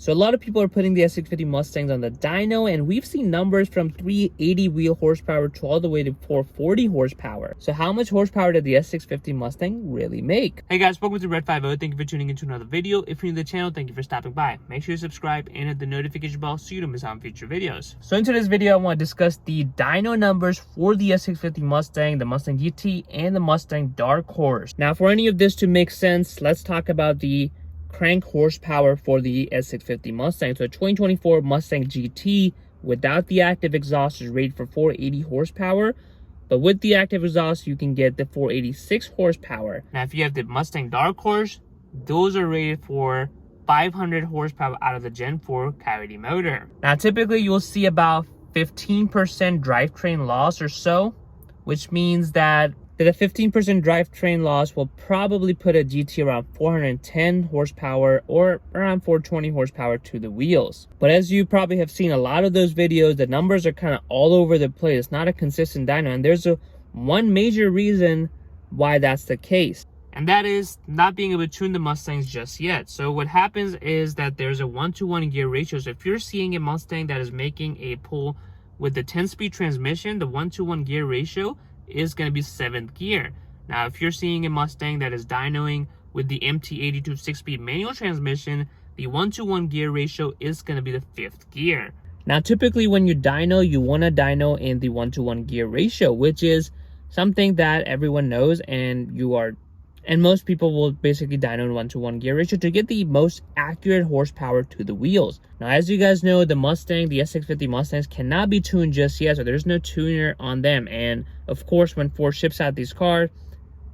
So a lot of people are putting the S650 Mustangs on the dyno, and we've seen numbers from 380 wheel horsepower to all the way to 440 horsepower. So how much horsepower did the S650 Mustang really make? Hey guys, welcome to Red 50. Thank you for tuning into another video. If you're new to the channel, thank you for stopping by. Make sure you subscribe and hit the notification bell so you don't miss out on future videos. So in today's video, I want to discuss the dyno numbers for the S650 Mustang, the Mustang GT, and the Mustang Dark Horse. Now for any of this to make sense, let's talk about the crank horsepower for the S650 Mustang. So 2024 Mustang GT without the active exhaust is rated for 480 horsepower, but with the active exhaust you can get the 486 horsepower. Now if you have the Mustang Dark Horse, those are rated for 500 horsepower out of the Gen 4 Coyote motor. Now typically you'll see about 15% drivetrain loss or so, which means that the 15% drivetrain loss will probably put a GT around 410 horsepower or around 420 horsepower to the wheels. But as you probably have seen a lot of those videos, the numbers are kind of all over the place. It's not a consistent dyno, and there's one major reason why that's the case. And that is not being able to tune the Mustangs just yet. So what happens is that there's a 1-to-1 gear ratio. So if you're seeing a Mustang that is making a pull with the 10-speed transmission, the 1-to-1 gear ratio is going to be 7th gear. Now if you're seeing a Mustang that is dynoing with the MT82 6-speed manual transmission, the 1-to-1 gear ratio is going to be the 5th gear. Now typically when you dyno, you want to dyno in the 1-to-1 gear ratio, which is something that everyone knows, and most people will basically dyno in 1-to-1 gear ratio to get the most accurate horsepower to the wheels. Now, as you guys know, the S650 Mustangs cannot be tuned just yet, so there's no tuner on them. And of course, when Ford ships out these cars,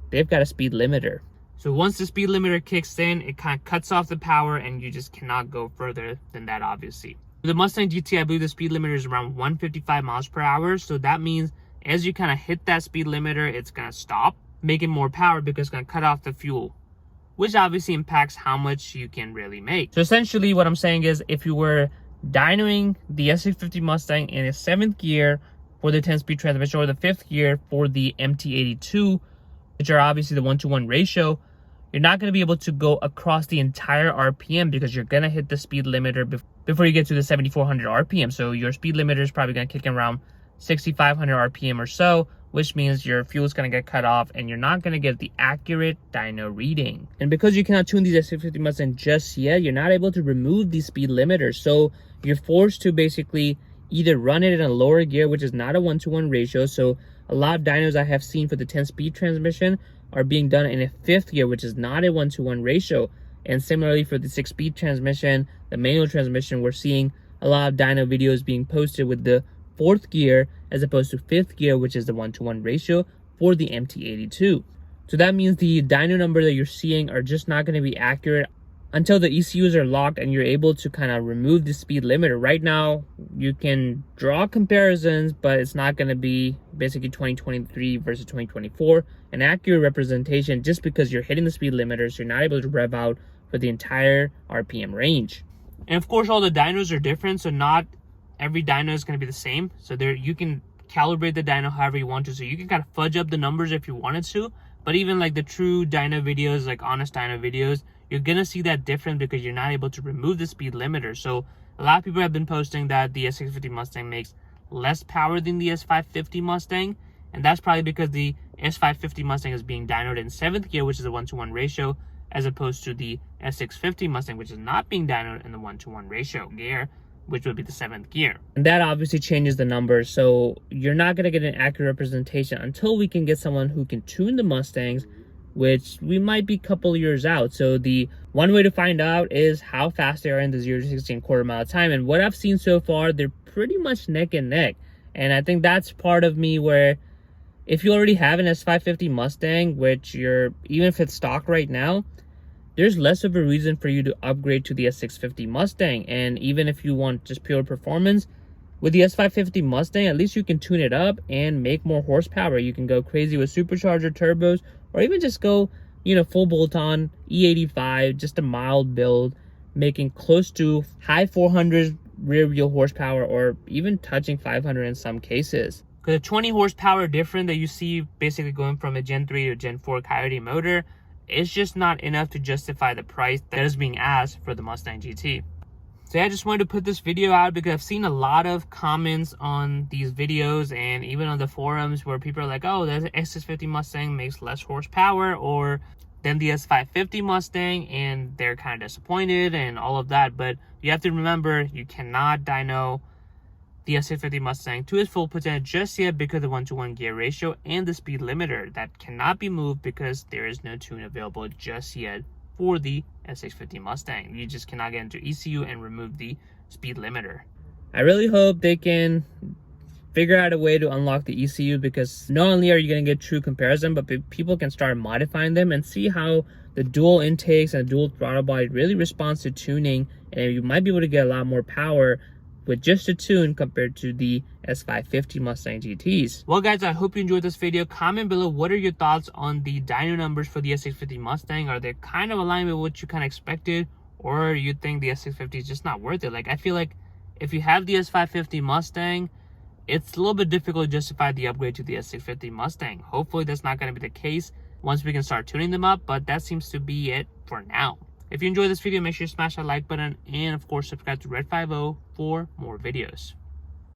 they've got a speed limiter. So once the speed limiter kicks in, it kind of cuts off the power and you just cannot go further than that, obviously. The Mustang GT, I believe the speed limiter is around 155 miles per hour. So that means as you kind of hit that speed limiter, it's going to stop making more power because it's going to cut off the fuel, which obviously impacts how much you can really make. So essentially what I'm saying is, if you were dynoing the S650 Mustang in a 7th gear for the 10-speed transmission or the 5th gear for the MT82, which are obviously the 1-to-1 ratio, you're not going to be able to go across the entire RPM because you're going to hit the speed limiter before you get to the 7,400 RPM. So your speed limiter is probably going to kick in around 6,500 RPM or so, which means your fuel is going to get cut off and you're not going to get the accurate dyno reading. And because you cannot tune these S650 Mustangs just yet, you're not able to remove these speed limiters. So you're forced to basically either run it in a lower gear, which is not a 1-to-1 ratio. So a lot of dynos I have seen for the 10-speed transmission are being done in a 5th gear, which is not a 1-to-1 ratio. And similarly for the 6-speed transmission, the manual transmission, we're seeing a lot of dyno videos being posted with the 4th gear as opposed to 5th gear, which is the 1-to-1 ratio for the MT82. So that means the dyno number that you're seeing are just not going to be accurate until the ECUs are locked and you're able to kind of remove the speed limiter. Right now, you can draw comparisons, but it's not going to be basically 2023 versus 2024, an accurate representation, just because you're hitting the speed limiters, you're not able to rev out for the entire RPM range. And of course, all the dynos are different, so not every dyno is going to be the same. So there you can calibrate the dyno however you want to. So you can kind of fudge up the numbers if you wanted to. But even like the true dyno videos, like honest dyno videos, you're going to see that different because you're not able to remove the speed limiter. So a lot of people have been posting that the S650 Mustang makes less power than the S550 Mustang. And that's probably because the S550 Mustang is being dynoed in 7th gear, which is a 1-to-1 ratio, as opposed to the S650 Mustang, which is not being dynoed in the 1-to-1 ratio gear, which would be the 7th gear. And that obviously changes the numbers, so you're not going to get an accurate representation until we can get someone who can tune the Mustangs, which we might be a couple years out. So the one way to find out is how fast they are in the 0 to 60 quarter mile time. And what I've seen so far, they're pretty much neck and neck. And I think that's part of me where if you already have an S550 Mustang, which even if it's stock right now, there's less of a reason for you to upgrade to the S650 Mustang. And even if you want just pure performance, with the S550 Mustang, at least you can tune it up and make more horsepower. You can go crazy with supercharger turbos, or even just go, full bolt-on E85, just a mild build, making close to high 400s rear wheel horsepower, or even touching 500 in some cases. Because the 20 horsepower difference that you see basically going from a Gen 3 to a Gen 4 Coyote motor, it's just not enough to justify the price that is being asked for the Mustang GT. So yeah, I just wanted to put this video out because I've seen a lot of comments on these videos and even on the forums where people are like, oh, the S650 Mustang makes less horsepower or than the S550 Mustang, and they're kind of disappointed and all of that. But you have to remember, you cannot dyno the S650 Mustang to its full potential just yet because of the 1-to-1 gear ratio and the speed limiter that cannot be moved because there is no tune available just yet for the S650 Mustang. You just cannot get into ECU and remove the speed limiter. I really hope they can figure out a way to unlock the ECU, because not only are you going to get true comparison, but people can start modifying them and see how the dual intakes and dual throttle body really responds to tuning, and you might be able to get a lot more power with just a tune compared to the S550 Mustang GTs. Well guys, I hope you enjoyed this video. Comment below, what are your thoughts on the dyno numbers for the S650 Mustang? Are they kind of aligned with what you kind of expected, or you think the S650 is just not worth it? Like, I feel like if you have the S550 Mustang, it's a little bit difficult to justify the upgrade to the S650 Mustang. Hopefully that's not going to be the case once we can start tuning them up, but that seems to be it for now. If you enjoyed this video, make sure you smash that like button and of course subscribe to Red 50 for more videos.